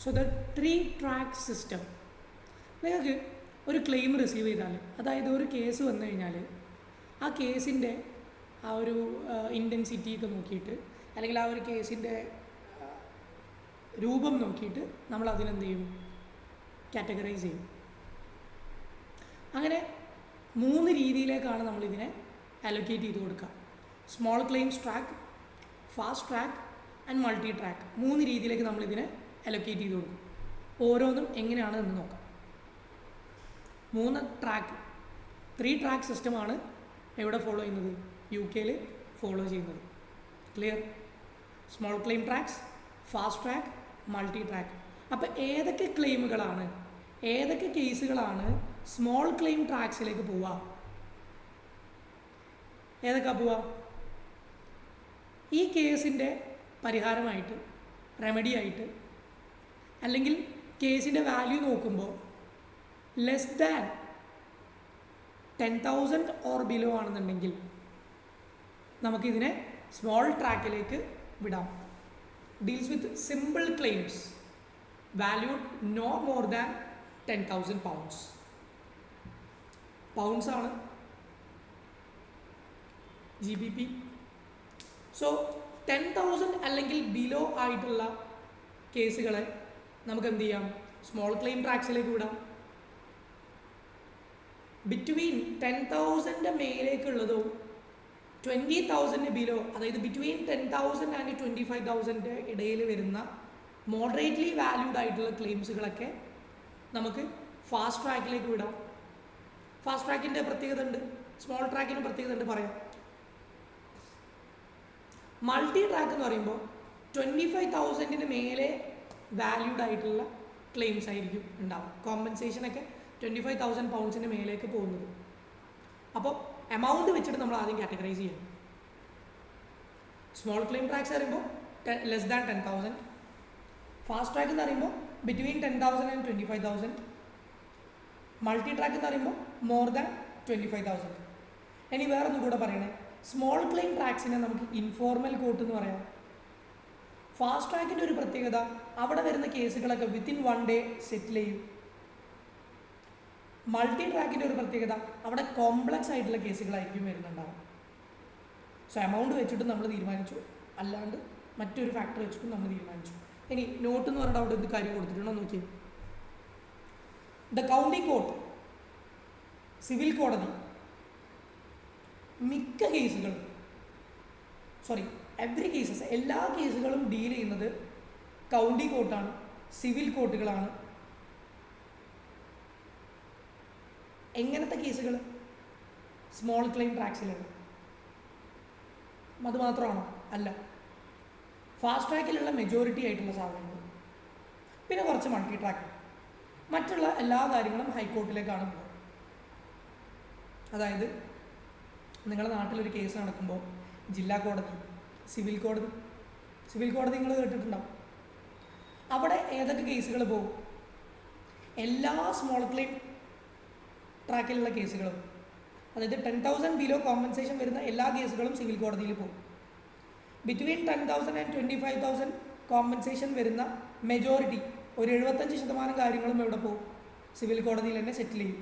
So the 3-track system, നിങ്ങൾക്ക് ഒരു claim receive ചെയ്താൽ, അതായത് ഒരു കേസ് വന്നു കഴിഞ്ഞാൽ ആ കേസിൻ്റെ ആ ഒരു ഇൻറ്റൻസിറ്റി ഒക്കെ നോക്കിയിട്ട്, അല്ലെങ്കിൽ ആ ഒരു കേസിൻ്റെ രൂപം നോക്കിയിട്ട് നമ്മൾ അതിനെന്ത് ചെയ്യും, കാറ്റഗറൈസ് ചെയ്യും. അങ്ങനെ 3 രീതിയിലേക്കാണ് നമ്മളിതിനെ അലൊക്കേറ്റ് ചെയ്ത് കൊടുക്കുക. Small claims track, fast track and multi track. 3 രീതിയിലേക്ക് നമ്മളിതിനെ അലൊക്കേറ്റ് ചെയ്ത് കൊടുക്കും. ഓരോന്നും എങ്ങനെയാണ് എന്ന് നോക്കാം. 3 സിസ്റ്റമാണ് എവിടെ ഫോളോ ചെയ്യുന്നത്, UK ഫോളോ ചെയ്യുന്നത്. Clear? Small claim tracks, fast track, multi track. അപ്പോൾ ഏതൊക്കെ ക്ലെയിമുകളാണ്, ഏതൊക്കെ കേസുകളാണ് സ്മോൾ ക്ലെയിം ട്രാക്സിലേക്ക് പോവുക, ഏതൊക്കെ പോവുക? ഈ കേസിൻ്റെ പരിഹാരമായിട്ട്, റെമഡി ആയിട്ട്, അല്ലെങ്കിൽ കേസിൻ്റെ വാല്യൂ നോക്കുമ്പോൾ ലെസ് ദാൻ 10,000 ഓർ ബിലോ ആണെന്നുണ്ടെങ്കിൽ നമുക്കിതിനെ സ്മോൾ ട്രാക്കിലേക്ക് വിടാം. Deals with simple claims valued no more than 10,000 pounds. Pounds ആണ് GBP. സോ 10,000 അല്ലെങ്കിൽ ബിലോ ആയിട്ടുള്ള കേസുകളെ നമുക്ക് എന്ത് ചെയ്യാം, സ്മോൾ ക്ലെയിം ട്രാക്സിലേക്ക് വിടാം. ബിറ്റ്വീൻ 10,000 മേലേക്കുള്ളതോ 20,000 ബിലോ, അതായത് ബിറ്റ്വീൻ 10,000 ആൻഡ് 25,000 ഇടയിൽ വരുന്ന മോഡറേറ്റ്ലി വാല്യൂഡ് ആയിട്ടുള്ള ക്ലെയിംസുകളൊക്കെ നമുക്ക് ഫാസ്റ്റ് ട്രാക്കിലേക്ക് വിടാം. ഫാസ്റ്റ് ട്രാക്കിൻ്റെ പ്രത്യേകത ഉണ്ട്, സ്മോൾ ട്രാക്കിന് പ്രത്യേകത ഉണ്ട്, പറയാം. മൾട്ടി ട്രാക്ക് എന്ന് പറയുമ്പോൾ 25,000 മേലെ വാല്യൂഡ് ആയിട്ടുള്ള ക്ലെയിംസ് ആയിരിക്കും ഉണ്ടാവുക. കോമ്പൻസേഷനൊക്കെ 25,000 pounds മേലേക്ക് പോകുന്നത്. അപ്പോൾ എമൗണ്ട് വെച്ചിട്ട് നമ്മൾ ആദ്യം കാറ്റഗറൈസ് ചെയ്യണം. സ്മോൾ ക്ലെയിം ട്രാക്സ് പറയുമ്പോൾ ലെസ് ദാൻ 10,000, ഫാസ്റ്റ് ട്രാക്ക് എന്ന് പറയുമ്പോൾ ബിറ്റ്വീൻ 10,000 ആൻഡ് 25,000, മൾട്ടി ട്രാക്ക് എന്ന് പറയുമ്പോൾ മോർ ദാൻ 25,000. ഇനി വേറൊന്നും കൂടെ പറയണേ, സ്മോൾ ക്ലെയിം ട്രാക്സിനെ നമുക്ക് ഇൻഫോർമൽ കോർട്ട് എന്ന് പറയാം. ഫാസ്റ്റ് ട്രാക്കിൻ്റെ ഒരു പ്രത്യേകത, അവിടെ വരുന്ന കേസുകളൊക്കെ വിത്തിൻ 1 day സെറ്റിൽ ചെയ്യും. മൾട്ടി ട്രാക്കിൻ്റെ ഒരു പ്രത്യേകത, അവിടെ കോംപ്ലക്സ് ആയിട്ടുള്ള കേസുകളായിരിക്കും വരുന്നുണ്ടാവും. സോ എമൗണ്ട് വെച്ചിട്ട് നമ്മൾ തീരുമാനിച്ചു, അല്ലാണ്ട് മറ്റൊരു ഫാക്ടർ വെച്ചിട്ടും നമ്മൾ തീരുമാനിച്ചു. ഇനി നോട്ട് എന്ന് പറഞ്ഞിട്ട് അവിടെ എന്ത് കാര്യം കൊടുത്തിട്ടുണ്ടോ നോക്കി. ദ കൗണ്ടി കോർട്ട്, സിവിൽ കോടതി, മിക്ക കേസുകളും, എവറി കേസസ്, എല്ലാ കേസുകളും ഡീൽ ചെയ്യുന്നത് കൗണ്ടി കോർട്ടാണ്, സിവിൽ കോർട്ടുകളാണ്. എങ്ങനത്തെ കേസുകൾ? സ്മോൾ ക്ലെയിം ട്രാക്സിലാണ്. അത് മാത്രമാണോ? അല്ല. ഫാസ്റ്റ് ട്രാക്കിലുള്ള മെജോറിറ്റി ആയിട്ടുള്ള സാധനങ്ങൾ, പിന്നെ കുറച്ച് മൾട്ടി ട്രാക്ക്, മറ്റുള്ള എല്ലാ കാര്യങ്ങളും ഹൈക്കോർട്ടിലേക്കാണ് പോകുന്നത്. അതായത് നിങ്ങളുടെ നാട്ടിലൊരു കേസ് നടക്കുമ്പോൾ ജില്ലാ കോടതി, സിവിൽ കോടതി നിങ്ങൾ കേട്ടിട്ടുണ്ടാവും. അവിടെ ഏതൊക്കെ കേസുകൾ പോകും? എല്ലാ സ്മോൾ ക്ലെയിം ട്രാക്കിലുള്ള കേസുകളും, അതായത് 10,000 ബിലോ കോമ്പൻസേഷൻ വരുന്ന എല്ലാ കേസുകളും സിവിൽ കോടതിയിൽ പോകും. ബിറ്റ്വീൻ 10,000 ആൻഡ് 25,000 കോമ്പൻസേഷൻ വരുന്ന മെജോറിറ്റി, ഒരു 75% കാര്യങ്ങളും എവിടെ പോകും? സിവിൽ കോടതിയിൽ തന്നെ സെറ്റിൽ ചെയ്യും.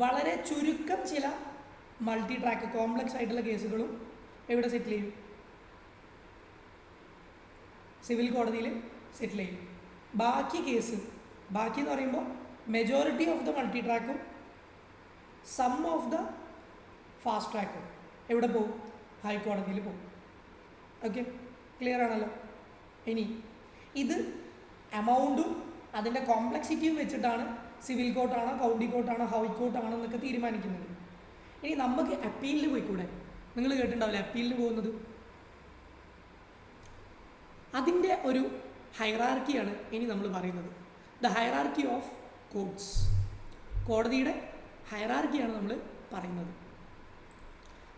വളരെ ചുരുക്കം ചില മൾട്ടി ട്രാക്ക് കോംപ്ലക്സ് ആയിട്ടുള്ള കേസുകളും എവിടെ സെറ്റിൽ ചെയ്യും? സിവിൽ കോടതിയിൽ സെറ്റിൽ ചെയ്യും. ബാക്കി എന്ന് പറയുമ്പോൾ മെജോറിറ്റി ഓഫ് ദ മൾട്ടി ട്രാക്കും സം ഓഫ് ദ ഫാസ്റ്റ് ട്രാക്കും എവിടെ പോകും? ഹൈക്കോടതിയിൽ പോകും. ഓക്കെ, ക്ലിയർ ആണല്ലോ? ഇനി ഇത് എമൗണ്ടും അതിൻ്റെ കോംപ്ലക്സിറ്റിയും വെച്ചിട്ടാണ് സിവിൽ കോർട്ടാണോ കൗണ്ടി കോർട്ടാണോ ഹൈക്കോർട്ടാണോ എന്നൊക്കെ തീരുമാനിക്കുന്നത്. ഇനി നമുക്ക് അപ്പീലിൽ പോയിക്കൂടെ? നിങ്ങൾ കേട്ടിട്ടുണ്ടാവില്ലേ അപ്പീലിന് പോകുന്നത്? അതിൻ്റെ ഒരു ഹൈറാർക്കിയാണ് ഇനി നമ്മൾ പറയുന്നത്. ദ ഹൈറാർക്കി ഓഫ് കോർട്സ്, കോടതിയുടെ ഹൈറാർക്കിയാണ് നമ്മൾ പറയുന്നത്.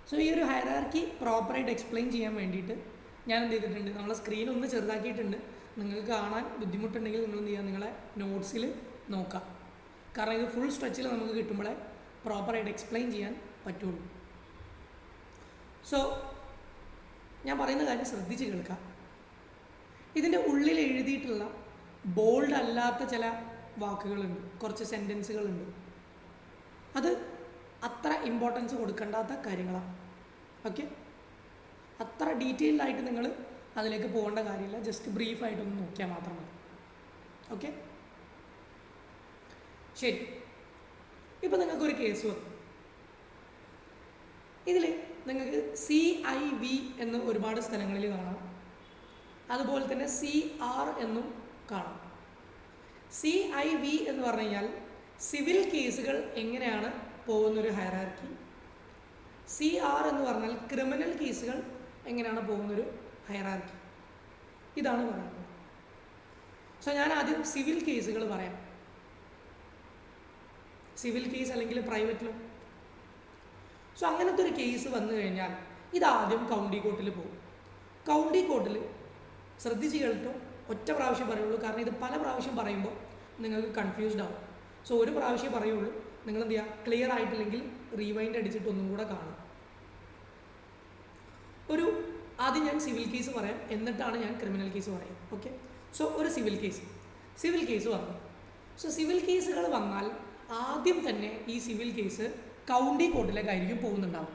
സോ ഈ ഒരു ഹൈറാർക്കി പ്രോപ്പറായിട്ട് എക്സ്പ്ലെയിൻ ചെയ്യാൻ വേണ്ടിയിട്ട് ഞാൻ എന്ത് ചെയ്തിട്ടുണ്ട്, നമ്മളെ സ്ക്രീൻ ഒന്ന് ചെറുതാക്കിയിട്ടുണ്ട്. നിങ്ങൾക്ക് കാണാൻ ബുദ്ധിമുട്ടുണ്ടെങ്കിൽ നിങ്ങൾ എന്ത് ചെയ്യുക, നിങ്ങളെ നോട്ട്സിൽ നോക്കാം. കാരണം ഇത് ഫുൾ സ്ട്രെച്ചിൽ നമുക്ക് കിട്ടുമ്പോഴേ പ്രോപ്പറായിട്ട് എക്സ്പ്ലെയിൻ ചെയ്യാൻ പറ്റുള്ളൂ. സോ ഞാൻ പറയുന്ന കാര്യം ശ്രദ്ധിച്ച് കേൾക്കാം. ഇതിൻ്റെ ഉള്ളിൽ എഴുതിയിട്ടുള്ള ബോൾഡ് അല്ലാത്ത ചില വാക്കുകളുണ്ട്, കുറച്ച് സെൻറ്റൻസുകളുണ്ട്. അത് അത്ര ഇമ്പോർട്ടൻസ് കൊടുക്കേണ്ടാത്ത കാര്യങ്ങളാണ്. ഓക്കെ, അത്ര ഡീറ്റെയിൽഡ് ആയിട്ട് നിങ്ങൾ അതിലേക്ക് പോകേണ്ട കാര്യമില്ല, ജസ്റ്റ് ബ്രീഫായിട്ടൊന്ന് നോക്കിയാൽ മാത്രം മതി. ഓക്കെ, ശരി. ഇപ്പോൾ നിങ്ങൾക്കൊരു കേസ് വന്നു. ഇതിൽ നിങ്ങൾക്ക് CIV എന്ന് ഒരുപാട് സ്ഥലങ്ങളിൽ കാണാം, അതുപോലെ തന്നെ CR എന്നും കാണാം. CIV എന്ന് പറഞ്ഞു കഴിഞ്ഞാൽ സിവിൽ കേസുകൾ എങ്ങനെയാണ് പോകുന്നൊരു ഹയറാർക്കി. CR എന്ന് പറഞ്ഞാൽ ക്രിമിനൽ കേസുകൾ എങ്ങനെയാണ് പോകുന്നൊരു ഹയറാർക്കി. ഇതാണ് പറയുന്നത്. സോ ഞാൻ ആദ്യം സിവിൽ കേസുകൾ പറയാം. സിവിൽ കേസ് അല്ലെങ്കിൽ പ്രൈവറ്റ് ലോ. സോ അങ്ങനത്തെ ഒരു കേസ് വന്നു കഴിഞ്ഞാൽ ഇതാദ്യം കൗണ്ടി കോർട്ടിൽ പോകും. കൗണ്ടി കോർട്ടിൽ ശ്രദ്ധിച്ച് കേട്ടോ, ഒറ്റ പ്രാവശ്യം പറയുള്ളൂ, കാരണം ഇത് പല പ്രാവശ്യം പറയുമ്പോൾ നിങ്ങൾക്ക് കൺഫ്യൂസ്ഡ് ആവും. സോ ഒരു പ്രാവശ്യം പറയുള്ളൂ. നിങ്ങൾ എന്ത് ചെയ്യുക, ക്ലിയർ ആയിട്ടില്ലെങ്കിൽ റീവൈൻഡ് അടിച്ചിട്ട് ഒന്നും കൂടെ കാണും. ആദ്യം ഞാൻ സിവിൽ കേസ് പറയാം, എന്നിട്ടാണ് ഞാൻ ക്രിമിനൽ കേസ് പറയാം. ഓക്കെ, സോ ഒരു സിവിൽ കേസ് വന്നു. സോ സിവിൽ കേസുകൾ വന്നാൽ ആദ്യം തന്നെ ഈ സിവിൽ കേസ് കൗണ്ടി കോർട്ടിലേക്കായിരിക്കും പോകുന്നുണ്ടാവും.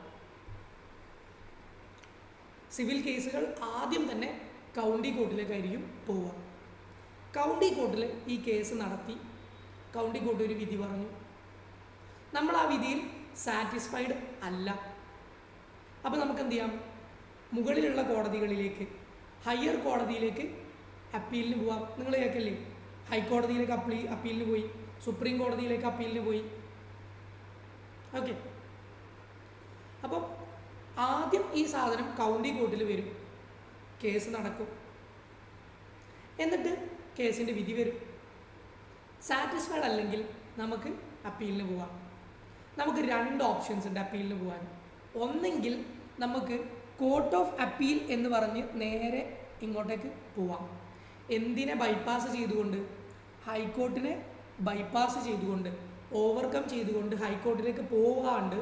സിവിൽ കേസുകൾ ആദ്യം തന്നെ കൗണ്ടി കോർട്ടിലേക്കായിരിക്കും പോവുക. കൗണ്ടി കോർട്ടിൽ ഈ കേസ് നടത്തി, കൗണ്ടി കോർട്ട് ഒരു വിധി പറഞ്ഞു. നമ്മൾ ആ വിധിയിൽ സാറ്റിസ്ഫൈഡ് അല്ല. അപ്പോൾ നമുക്ക് എന്ത് ചെയ്യാം, മുകളിലുള്ള കോടതികളിലേക്ക്, ഹയർ കോടതിയിലേക്ക് അപ്പീലിന് പോവാം. നിങ്ങൾ കേൾക്കല്ലേ, ഹൈക്കോടതിയിലേക്ക് അപ്പീലിന് പോയി, സുപ്രീം കോടതിയിലേക്ക് അപ്പീലിന് പോയി. ഓക്കെ, അപ്പം ആദ്യം ഈ സാധനം കൗണ്ടി കോർട്ടിൽ വരും, കേസ് നടക്കും, എന്നിട്ട് കേസിൻ്റെ വിധി വരും. സാറ്റിസ്ഫൈഡ് അല്ലെങ്കിൽ നമുക്ക് അപ്പീലിന് പോവാം. നമുക്ക് 2 ഓപ്ഷൻസ് ഉണ്ട് അപ്പീലിന് പോകാൻ. ഒന്നെങ്കിൽ നമുക്ക് കോർട്ട് ഓഫ് അപ്പീൽ എന്ന് പറഞ്ഞ് നേരെ ഇങ്ങോട്ടേക്ക് പോവാം. എന്തിനെ ബൈപ്പാസ് ചെയ്തുകൊണ്ട്, ഹൈക്കോർട്ടിനെ ബൈപ്പാസ് ചെയ്തുകൊണ്ട്, ഓവർകം ചെയ്തുകൊണ്ട് ഹൈക്കോർട്ടിലേക്ക് പോകാണ്ട്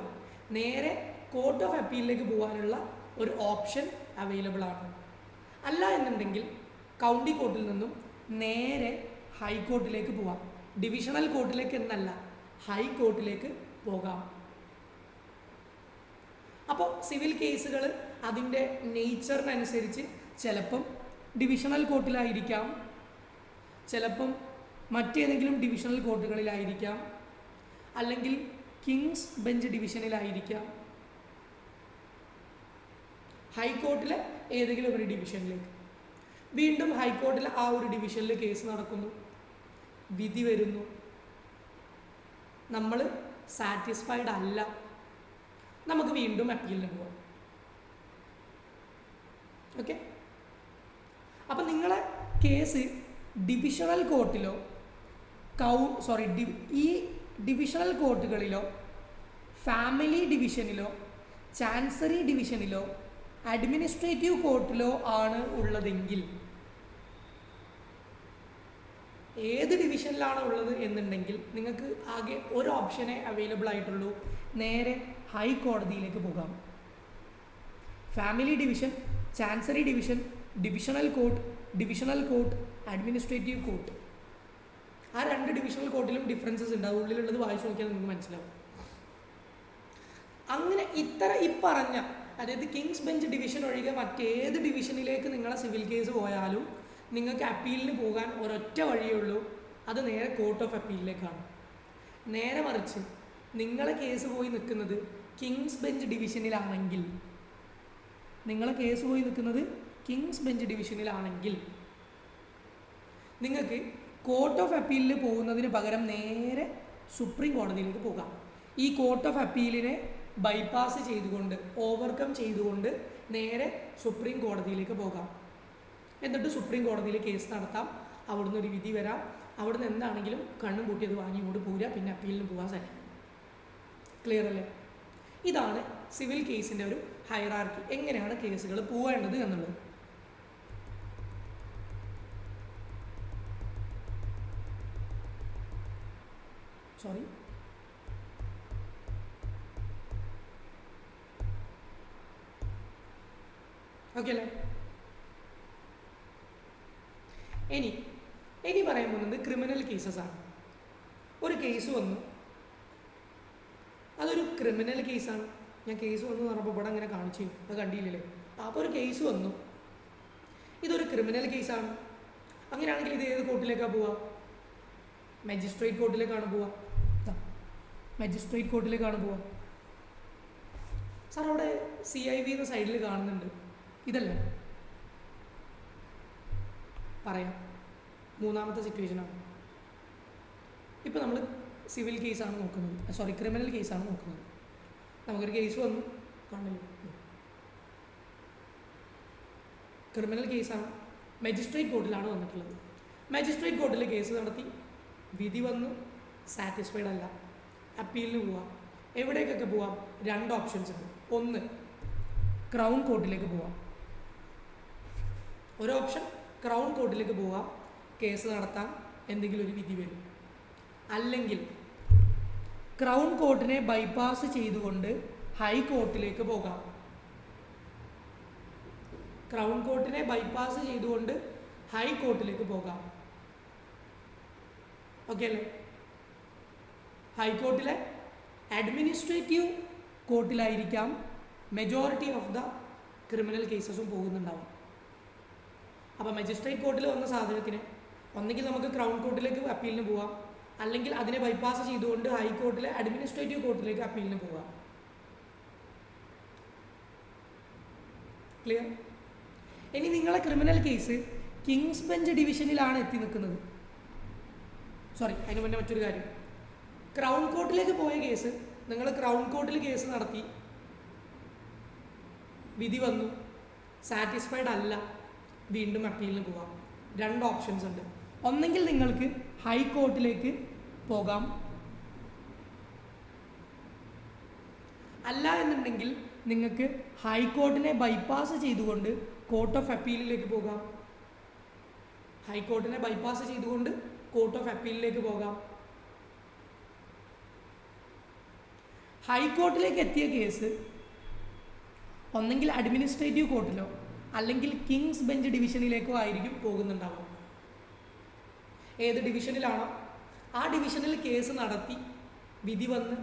നേരെ കോർട്ട് ഓഫ് അപ്പീലിലേക്ക് പോകാനുള്ള ഒരു ഓപ്ഷൻ അവൈലബിൾ ആണ്. അല്ല എന്നുണ്ടെങ്കിൽ കൗണ്ടി കോർട്ടിൽ നിന്നും നേരെ ഹൈക്കോർട്ടിലേക്ക് പോവാം. ഡിവിഷണൽ കോർട്ടിലേക്ക് എന്നല്ല, ഹൈക്കോർട്ടിലേക്ക് പോകാം. അപ്പോൾ സിവിൽ കേസുകൾ അതിൻ്റെ നേച്ചറിനനുസരിച്ച് ചിലപ്പം ഡിവിഷണൽ കോർട്ടിലായിരിക്കാം, ചിലപ്പം മറ്റേതെങ്കിലും ഡിവിഷണൽ കോർട്ടുകളിലായിരിക്കാം, അല്ലെങ്കിൽ കിങ്സ് ബെഞ്ച് ഡിവിഷനിലായിരിക്കാം, ഹൈക്കോർട്ടിലെ ഏതെങ്കിലും ഒരു ഡിവിഷനിലേക്ക്. വീണ്ടും ഹൈക്കോർട്ടിലെ ആ ഒരു ഡിവിഷനിൽ കേസ് നടക്കുന്നു, വിധി വരുന്നു, നമ്മൾ സാറ്റിസ്ഫൈഡ് അല്ല, നമുക്ക് വീണ്ടും അപ്പീലിന് പോകാം. ഓക്കെ, അപ്പം നിങ്ങളെ കേസ് ഡിവിഷണൽ കോർട്ടിലോ ഈ ഡിവിഷണൽ കോർട്ടുകളിലോ ഫാമിലി ഡിവിഷനിലോ ചാൻസറി ഡിവിഷനിലോ അഡ്മിനിസ്ട്രേറ്റീവ് കോർട്ടിലോ ആണ് ഉള്ളതെങ്കിൽ, ഏത് ഡിവിഷനിലാണ് ഉള്ളത് എന്നുണ്ടെങ്കിൽ നിങ്ങൾക്ക് ആകെ ഒരു ഓപ്ഷനേ അവൈലബിൾ ആയിട്ടുള്ളൂ, നേരെ ഹൈക്കോടതിയിലേക്ക് പോകാം. Family division, chancery division, divisional court, administrative court. ആ 2 ഡിവിഷണൽ കോർട്ടിലും ഡിഫറൻസസ് ഉണ്ട്. അത് ഉള്ളിലുള്ളത് വായിച്ചു നോക്കിയാൽ നിങ്ങൾക്ക് മനസ്സിലാവും. അങ്ങനെ ഈ പറഞ്ഞ, അതായത് കിങ്സ് ബെഞ്ച് ഡിവിഷൻ ഒഴികെ മറ്റേത് ഡിവിഷനിലേക്ക് നിങ്ങളെ സിവിൽ കേസ് പോയാലും നിങ്ങൾക്ക് അപ്പീലിന് പോകാൻ ഒരൊറ്റ വഴിയേ ഉള്ളൂ, അത് നേരെ കോർട്ട് ഓഫ് അപ്പീലിലേക്കാണ്. നേരെ മറിച്ച് നിങ്ങളെ കേസ് പോയി നിൽക്കുന്നത് കിങ്സ് ബെഞ്ച് ഡിവിഷനിലാണെങ്കിൽ, നിങ്ങൾക്ക് കോർട്ട് ഓഫ് അപ്പീലിന് പോകുന്നതിന് പകരം നേരെ സുപ്രീം കോടതിയിലേക്ക് പോകാം. ഈ കോർട്ട് ഓഫ് അപ്പീലിനെ ബൈപ്പാസ് ചെയ്തുകൊണ്ട്, ഓവർകം ചെയ്തുകൊണ്ട് നേരെ സുപ്രീം കോടതിയിലേക്ക് പോകാം. എന്നിട്ട് സുപ്രീം കോടതിയിൽ കേസ് നടത്താം, അവിടുന്ന് ഒരു വിധി വരാം, അവിടുന്ന് എന്താണെങ്കിലും കണ്ണും കൂട്ടിയത് വാങ്ങി ഇങ്ങോട്ട് പോരുക, പിന്നെ അപ്പീലിന് പോകാൻ സാധിക്കും. ക്ലിയർ അല്ലേ? ഇതാണ് സിവിൽ കേസിൻ്റെ ഒരു ഹൈറാർക്കി, എങ്ങനെയാണ് കേസുകൾ പോവേണ്ടത് എന്നുള്ളത്. സോറി, ഓക്കെ അല്ലേ? ഇനി പറയാൻ പോകുന്നത് ക്രിമിനൽ കേസസ് ആണ്. ഒരു കേസ് വന്നു, അതൊരു ക്രിമിനൽ കേസാണ്. ഞാൻ കേസ് വന്നു എന്ന് പറഞ്ഞപ്പോൾ ഇവിടെ അങ്ങനെ കാണിച്ചു, അത് കണ്ടില്ലല്ലേ? അപ്പോൾ ഒരു കേസ് വന്നു, ഇതൊരു ക്രിമിനൽ കേസാണ്. അങ്ങനെയാണെങ്കിൽ ഇത് ഏത് കോർട്ടിലേക്കാണ് പോവുക? മജിസ്ട്രേറ്റ് കോർട്ടിലേക്കാണ് പോവുക. മജിസ്ട്രേറ്റ് കോർട്ടിലേക്കാണ് പോവുക. സാർ അവിടെ CIV എന്ന സൈഡിൽ കാണുന്നുണ്ട്, ഇതല്ലേ? പറയാം, മൂന്നാമത്തെ സിറ്റുവേഷനാണ്. ഇപ്പോൾ നമ്മൾ സിവിൽ കേസാണ് നോക്കുന്നത്, ക്രിമിനൽ കേസാണ് നോക്കുന്നത്. നമുക്കൊരു കേസ് വന്നു, കാണില്ലേ? ക്രിമിനൽ കേസാണ്, മജിസ്ട്രേറ്റ് കോർട്ടിലാണ് വന്നിട്ടുള്ളത്. മജിസ്ട്രേറ്റ് കോർട്ടിൽ കേസ് നടത്തി, വിധി വന്നു, സാറ്റിസ്ഫൈഡ് അല്ല, അപ്പീലിന് പോവാം. എവിടേക്കൊക്കെ പോവാം? 2 ഓപ്ഷൻസ് ഉണ്ട്. ഒന്ന്, ക്രൗൺ കോർട്ടിലേക്ക് പോവാം. ഒരു ഓപ്ഷൻ ക്രൗൺ കോർട്ടിലേക്ക് പോവാം, കേസ് നടത്താൻ എന്തെങ്കിലും ഒരു വിധി വരും. അല്ലെങ്കിൽ ക്രൗൺ കോർട്ടിനെ ബൈപ്പാസ് ചെയ്തുകൊണ്ട് ഹൈക്കോർട്ടിലേക്ക് പോകാം. ക്രൗൺ കോർട്ടിനെ ബൈപ്പാസ് ചെയ്തുകൊണ്ട് ഹൈക്കോർട്ടിലേക്ക് പോകാം. ഓക്കെ അല്ലേ? ഹൈക്കോർട്ടിലെ അഡ്മിനിസ്ട്രേറ്റീവ് കോർട്ടിലായിരിക്കാം മെജോറിറ്റി ഓഫ് ദ ക്രിമിനൽ കേസസും പോകുന്നുണ്ടാവും. അപ്പോൾ മജിസ്ട്രേറ്റ് കോർട്ടിൽ വന്ന സാധനത്തിന് ഒന്നുകിൽ നമുക്ക് ക്രൗൺ കോർട്ടിലേക്ക് അപ്പീലിന് പോവാം, അല്ലെങ്കിൽ അതിനെ ബൈപ്പാസ് ചെയ്തുകൊണ്ട് ഹൈക്കോർട്ടിലെ അഡ്മിനിസ്ട്രേറ്റീവ് കോർട്ടിലേക്ക് അപ്പീലിന് പോവാം. ക്ലിയർ? ഇനി നിങ്ങളെ ക്രിമിനൽ കേസ് കിങ്സ് ബെഞ്ച് ഡിവിഷനിലാണ് എത്തി നിൽക്കുന്നത്. അതിന് മുന്നേ മറ്റൊരു കാര്യം, ക്രൗൺ കോർട്ടിലേക്ക് പോയ കേസ്, നിങ്ങൾ ക്രൗൺ കോർട്ടിൽ കേസ് നടത്തി, വിധി വന്നു, സാറ്റിസ്ഫൈഡ് അല്ല, വീണ്ടും അപ്പീലിന് പോകാം. 2 ഓപ്ഷൻസ് ഉണ്ട്. ഒന്നെങ്കിൽ നിങ്ങൾക്ക് ഹൈക്കോർട്ടിലേക്ക് പോകാം, അല്ല എന്നുണ്ടെങ്കിൽ നിങ്ങൾക്ക് ഹൈക്കോർട്ടിനെ ബൈപ്പാസ് ചെയ്തുകൊണ്ട് കോർട്ട് ഓഫ് അപ്പീലിലേക്ക് പോകാം. ഹൈക്കോർട്ടിനെ ബൈപ്പാസ് ചെയ്തുകൊണ്ട് കോർട്ട് ഓഫ് അപ്പീലിലേക്ക് പോകാം. ഹൈക്കോർട്ടിലേക്ക് എത്തിയ കേസ് ഒന്നെങ്കിൽ അഡ്മിനിസ്ട്രേറ്റീവ് കോർട്ടിലോ അല്ലെങ്കിൽ കിങ്സ് ബെഞ്ച് ഡിവിഷനിലേക്കോ ആയിരിക്കും പോകുന്നുണ്ടാവുക. ഏത് ഡിവിഷനിലാണോ ആ ഡിവിഷനിൽ കേസ് നടത്തി വിധി വന്ന്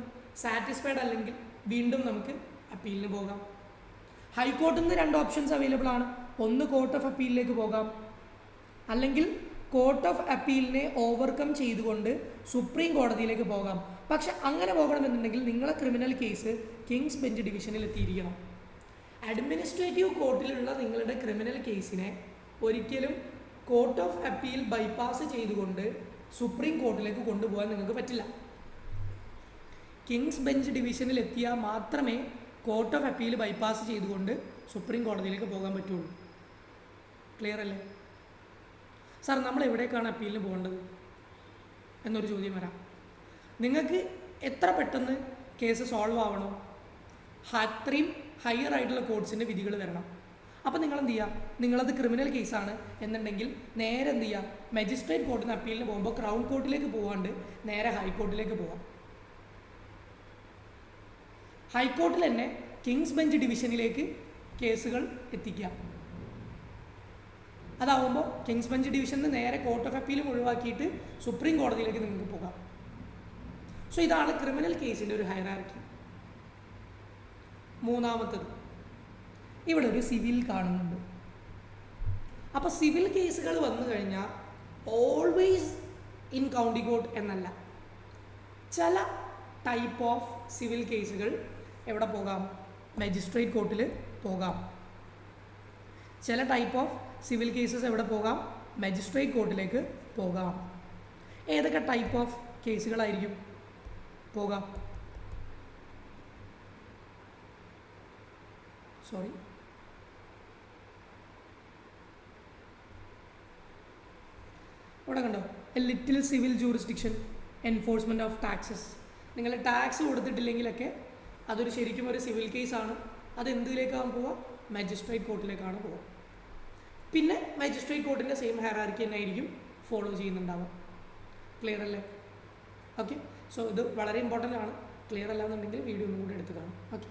സാറ്റിസ്ഫൈഡ് അല്ലെങ്കിൽ വീണ്ടും നമുക്ക് അപ്പീലിന് പോകാം. ഹൈക്കോർട്ടിൽ നിന്ന് 2 ഓപ്ഷൻസ് അവൈലബിൾ ആണ്. ഒന്ന് കോർട്ട് ഓഫ് അപ്പീലിലേക്ക് പോകാം, അല്ലെങ്കിൽ കോർട്ട് ഓഫ് അപ്പീലിനെ ഓവർകം ചെയ്തുകൊണ്ട് സുപ്രീം കോടതിയിലേക്ക് പോകാം. പക്ഷെ അങ്ങനെ പോകണമെന്നുണ്ടെങ്കിൽ നിങ്ങളെ ക്രിമിനൽ കേസ് കിങ്സ് ബെഞ്ച് ഡിവിഷനിൽ എത്തിയിരിക്കണം. അഡ്മിനിസ്ട്രേറ്റീവ് കോർട്ടിലുള്ള നിങ്ങളുടെ ക്രിമിനൽ കേസിനെ ഒരിക്കലും കോർട്ട് ഓഫ് അപ്പീൽ ബൈപ്പാസ് ചെയ്തുകൊണ്ട് സുപ്രീം കോർട്ടിലേക്ക് കൊണ്ടുപോകാൻ നിങ്ങൾക്ക് പറ്റില്ല. കിങ്സ് ബെഞ്ച് ഡിവിഷനിൽ എത്തിയാൽ മാത്രമേ കോർട്ട് ഓഫ് അപ്പീൽ ബൈപ്പാസ് ചെയ്തുകൊണ്ട് സുപ്രീം കോടതിയിലേക്ക് പോകാൻ പറ്റുള്ളൂ. ക്ലിയർ അല്ലേ? സാർ നമ്മൾ എവിടേക്കാണ് അപ്പീലിന് പോകേണ്ടത് എന്നൊരു ചോദ്യം വരാം. നിങ്ങൾക്ക് എത്ര പെട്ടെന്ന് കേസ് സോൾവ് ആവണോ അത്രയും ഹയർ ആയിട്ടുള്ള കോർട്സിൻ്റെ വിധികൾ വരണം. അപ്പോൾ നിങ്ങൾ എന്ത് ചെയ്യുക? നിങ്ങളത് ക്രിമിനൽ കേസാണ് എന്നുണ്ടെങ്കിൽ നേരെ എന്ത് ചെയ്യുക? മജിസ്ട്രേറ്റ് കോർട്ടിൽ നിന്ന് അപ്പീലിന് പോകുമ്പോൾ ക്രൗൺ കോർട്ടിലേക്ക് പോകാണ്ട് നേരെ ഹൈക്കോർട്ടിലേക്ക് പോകാം. ഹൈക്കോർട്ടിൽ തന്നെ കിങ്സ് ബെഞ്ച് ഡിവിഷനിലേക്ക് കേസുകൾ എത്തിക്കുക. അതാവുമ്പോൾ കിങ്സ് ബെഞ്ച് ഡിവിഷനിൽ നിന്ന് നേരെ കോർട്ട് ഓഫ് അപ്പീലും ഒഴിവാക്കിയിട്ട് സുപ്രീം കോടതിയിലേക്ക് നിങ്ങൾക്ക് പോകാം. സോ ഇതാണ് ക്രിമിനൽ കേസിൻ്റെ ഒരു ഹൈറാർക്കി. മൂന്നാമത്തത്, ഇവിടെ ഒരു സിവിൽ കാണുന്നുണ്ട്. അപ്പോൾ സിവിൽ കേസുകൾ വന്നു കഴിഞ്ഞാൽ ഓൾവേസ് ഇൻ കൗണ്ടി കോർട്ട് എന്നല്ല, ചില ടൈപ്പ് ഓഫ് സിവിൽ കേസുകൾ എവിടെ പോകാം? മജിസ്ട്രേറ്റ് കോർട്ടിൽ പോകാം. ചില ടൈപ്പ് ഓഫ് സിവിൽ കേസസ് എവിടെ പോകാം? മജിസ്ട്രേറ്റ് കോർട്ടിലേക്ക് പോകാം. ഏതൊക്കെ ടൈപ്പ് ഓഫ് കേസുകളായിരിക്കും പോകാം? ഇവിടെ കണ്ടോ, A little civil jurisdiction, enforcement of taxes. നിങ്ങൾ ടാക്സ് കൊടുത്തിട്ടില്ലെങ്കിലൊക്കെ അതൊരു ശരിക്കും ഒരു സിവിൽ കേസാണ്. അത് എന്തിലേക്കാണ് പോവുക? മജിസ്ട്രേറ്റ് കോർട്ടിലേക്കാണ് പോവുക. പിന്നെ മജിസ്ട്രേറ്റ് കോർട്ടിൻ്റെ സെയിം ഹൈറാർക്കി തന്നെ ആയിരിക്കും ഫോളോ ചെയ്യുന്നുണ്ടാവുക. ക്ലിയർ അല്ലേ? ഓക്കെ. സോ ഇത് വളരെ ഇമ്പോർട്ടൻ്റ് ആണ്. ക്ലിയർ അല്ല എന്നുണ്ടെങ്കിൽ വീഡിയോ ഒന്നും കൂടി എടുത്ത് കാണും. ഓക്കെ.